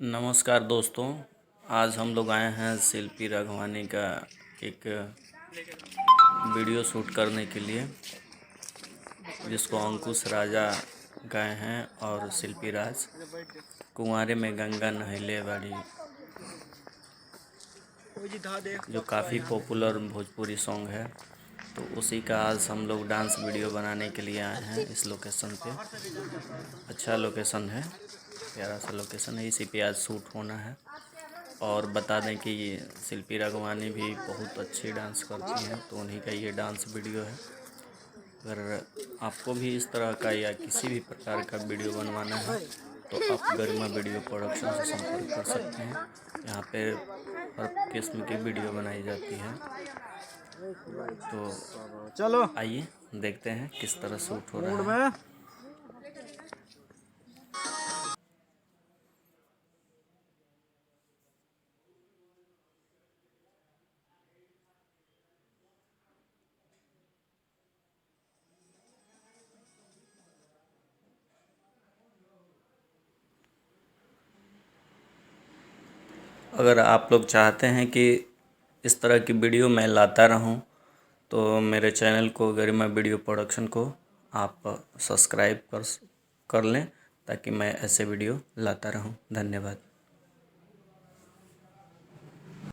नमस्कार दोस्तों, आज हम लोग आए हैं शिल्पी राघवानी का एक वीडियो शूट करने के लिए, जिसको अंकुश राजा गाए हैं और शिल्पी राज। कुंवारे में गंगा नहैले बाड़ी, जो काफ़ी पॉपुलर भोजपुरी सॉन्ग है। तो उसी का आज हम लोग डांस वीडियो बनाने के लिए आए हैं इस लोकेशन पे। अच्छा लोकेशन है, प्यारा सा लोकेशन है, इसी पे आज शूट होना है। और बता दें कि ये शिल्पी राघवानी भी बहुत अच्छी डांस करती हैं, तो उन्हीं का ये डांस वीडियो है। अगर आपको भी इस तरह का या किसी भी प्रकार का वीडियो बनवाना है तो आप गरिमा वीडियो प्रोडक्शन से संपर्क कर सकते हैं। यहाँ पे हर किस्म की वीडियो बनाई जाती है। तो चलो आइए देखते हैं किस तरह शूट हो मूड रहा है। में। अगर आप लोग चाहते हैं कि इस तरह की वीडियो मैं लाता रहूं, तो मेरे चैनल को गरिमा वीडियो प्रोडक्शन को आप सब्सक्राइब कर लें, ताकि मैं ऐसे वीडियो लाता रहूं। धन्यवाद।